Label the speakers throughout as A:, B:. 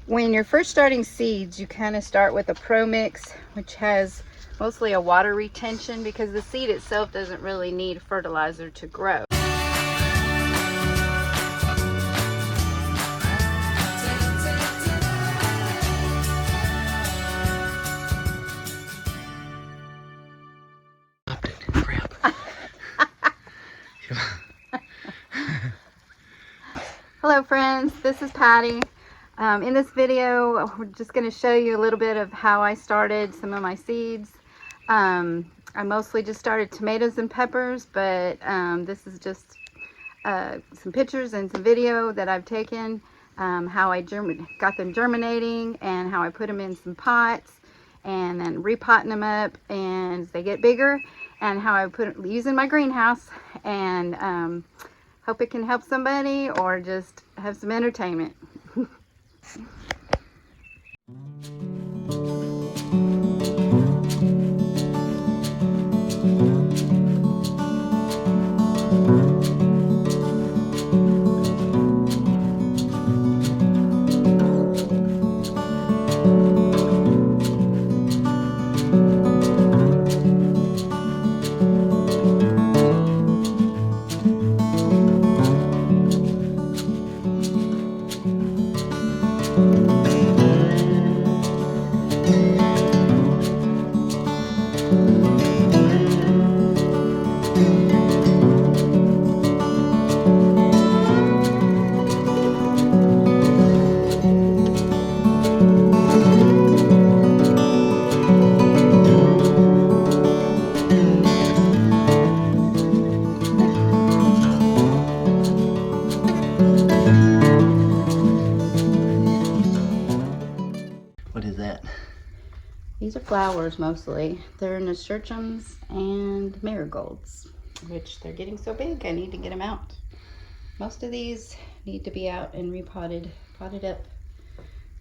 A: When you're first starting seeds, you kind of start with a pro mix, which has mostly a water retention because the seed itself doesn't really need fertilizer to grow. Hello friends, this is Patty. In this video, we're just going to show you a little bit of how I started some of my seeds. I mostly just started tomatoes and peppers, but this is just some pictures and some video that I've taken, how I got them germinating and how I put them in some pots and then repotting them up and as they get bigger, and how I use in my greenhouse, and hope it can help somebody or just have some entertainment.
B: What is that?
A: These are flowers mostly. They're nasturtiums and marigolds, which they're getting so big I need to get them out. Most of these need to be out and potted up.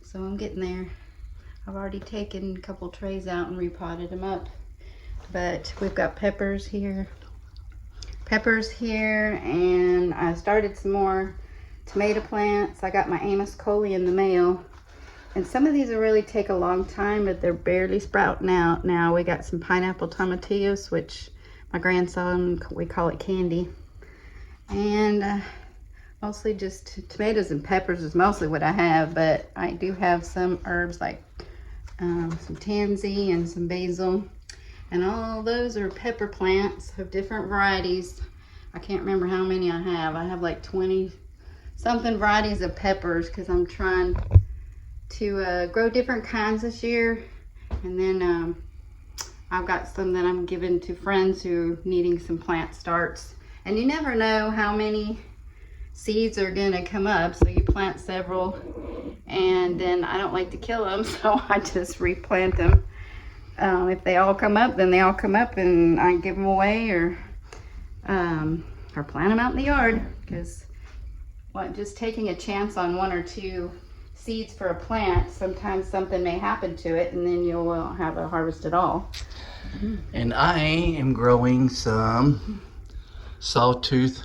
A: So I'm getting there. I've already taken a couple trays out and repotted them up. But we've got peppers here, and I started some more tomato plants. I got my Amos Coley in the mail. And some of these will really take a long time, but they're barely sprouting out now. We got some pineapple tomatillos, which my grandson, we call it candy. And mostly just tomatoes and peppers is mostly what I have, but I do have some herbs like some tansy and some basil. And all those are pepper plants of different varieties. I can't remember how many I have. I have like 20 something varieties of peppers because I'm trying to grow different kinds this year. And then I've got some that I'm giving to friends who are needing some plant starts. And you never know how many seeds are gonna come up, so you plant several, and then I don't like to kill them, so I just replant them. If they all come up, then they all come up and I give them away, or plant them out in the yard, because just taking a chance on one or two seeds for a plant, sometimes something may happen to it and then you won't have a harvest at all.
B: And I am growing some sawtooth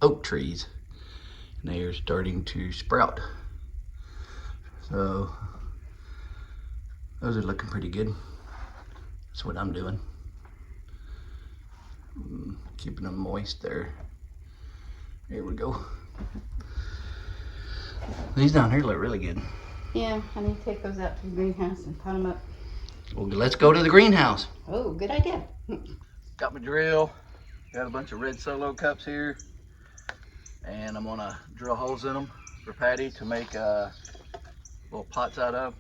B: oak trees, and they are starting to sprout. So those are looking pretty good. That's what I'm doing. Keeping them moist there. There we go. These down here look really good.
A: Yeah, I need to take those out to the greenhouse and pot them up.
B: Well, let's go to the greenhouse.
A: Oh, good idea.
B: Got my drill. Got a bunch of red Solo cups here. And I'm gonna drill holes in them for Patty to make little pots out of.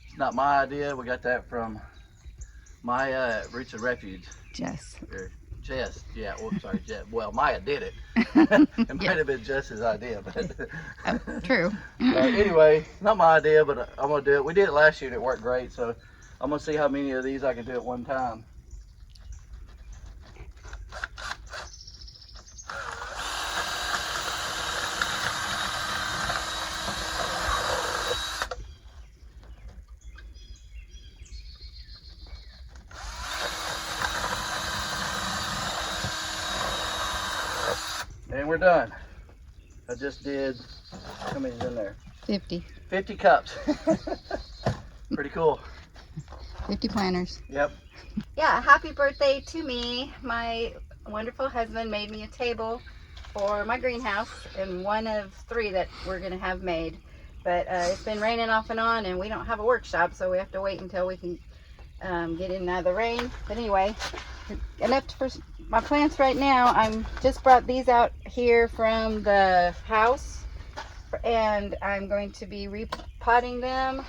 B: It's not my idea. We got that from my Roots of Refuge.
A: Jess.
B: Jess, yeah, well, sorry, Jess. Well, Maya did it. It might have been Jess's idea, but
A: True.
B: Anyway, not my idea, but I'm gonna do it. We did it last year and it worked great, so I'm gonna see how many of these I can do at one time. And we're done. I just did, how many's in there?
A: 50.
B: 50 cups. Pretty cool.
A: 50 planters.
B: Yep.
A: Yeah, happy birthday to me. My wonderful husband made me a table for my greenhouse, and one of 3 that we're gonna have made. But it's been raining off and on, and we don't have a workshop, so we have to wait until we can get in and out of the rain. But anyway, enough for my plants right now. I'm just brought these out here from the house, and I'm going to be repotting them.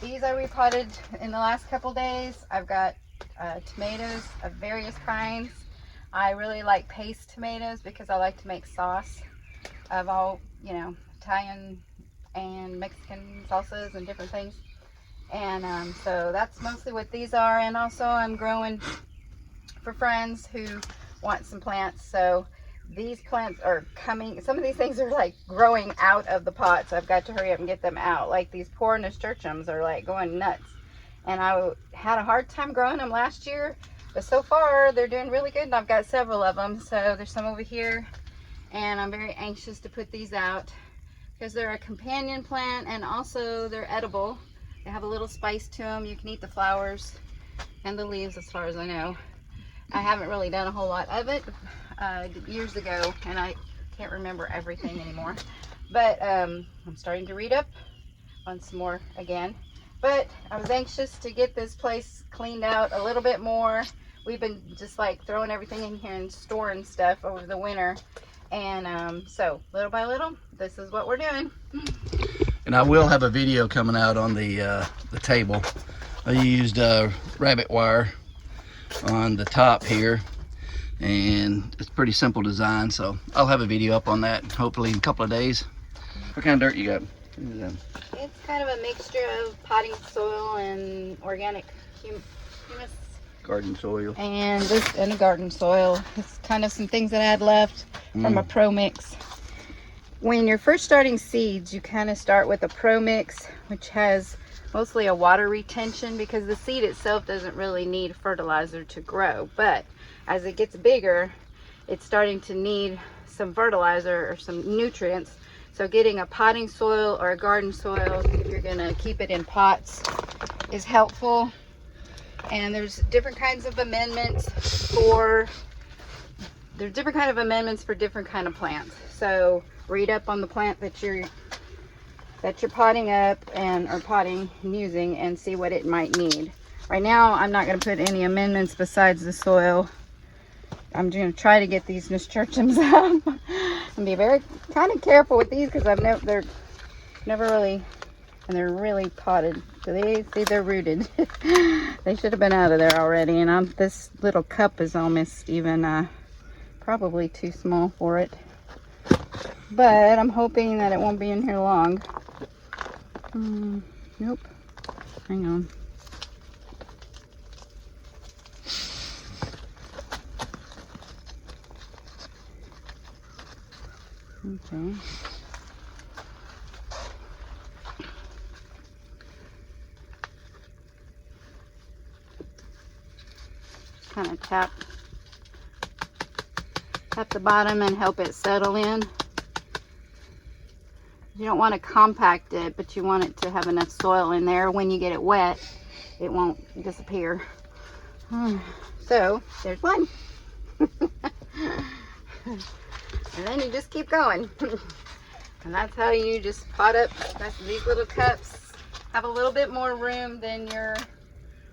A: These I repotted in the last couple days. I've got tomatoes of various kinds. I really like paste tomatoes because I like to make sauce of all, you know, Italian and Mexican salsas and different things. And so that's mostly what these are. And also I'm growing for friends who want some plants. So these plants are coming, some of these things are like growing out of the pots. I've got to hurry up and get them out. Like these poor nasturtiums are like going nuts. And I had a hard time growing them last year, but so far they're doing really good, and I've got several of them. So there's some over here, and I'm very anxious to put these out because they're a companion plant, and also they're edible. They have a little spice to them. You can eat the flowers and the leaves as far as I know. I haven't really done a whole lot of it years ago, and I can't remember everything anymore. But I'm starting to read up on some more again. But I was anxious to get this place cleaned out a little bit more. We've been just like throwing everything in here and storing stuff over the winter. And so little by little, this is what we're doing.
B: And I will have a video coming out on the table. I used rabbit wire on the top here, and it's pretty simple design. So I'll have a video up on that hopefully in a couple of days. What kind of dirt you got?
A: It's kind of a mixture of potting soil and organic humus.
B: Garden soil.
A: And this and a garden soil. It's kind of some things that I had left from a pro mix. When you're first starting seeds, you kind of start with a pro mix, which has mostly a water retention because the seed itself doesn't really need fertilizer to grow. But as it gets bigger, it's starting to need some fertilizer or some nutrients. So getting a potting soil or a garden soil, if you're gonna keep it in pots, is helpful. And there's different kinds of amendments for different kind of plants. So read up on the plant that you're potting up or using, and see what it might need. Right now, I'm not gonna put any amendments besides the soil. I'm gonna try to get these nasturtiums up and be very kind of careful with these because they're never really, and they're really potted. So they're rooted. They should have been out of there already. And this little cup is almost even probably too small for it. But I'm hoping that it won't be in here long. Nope. Hang on. Okay. Kind of tap the bottom and help it settle in. You don't want to compact it, but you want it to have enough soil in there. When you get it wet, it won't disappear. So there's one. And then you just keep going. And that's how you just pot up. These little cups have a little bit more room than your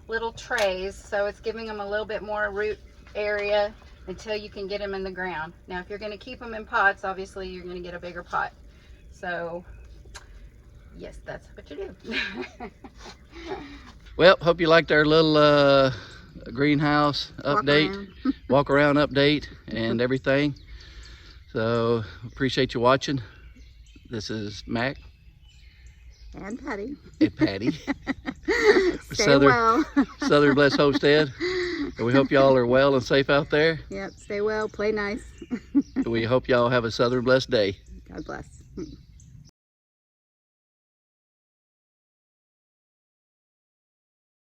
A: little trays, so it's giving them a little bit more root area until you can get them in the ground. Now if you're going to keep them in pots, obviously you're going to get a bigger pot. So yes, that's what you do.
B: Well, hope you liked our little greenhouse update, walk around update and everything. So appreciate you watching. This is Mac
A: and Patty.
B: And Patty.
A: Stay well.
B: Southern Blessed Homestead. And we hope y'all are well and safe out there.
A: Yep, stay well, play nice.
B: We hope y'all have a Southern Blessed day.
A: God bless.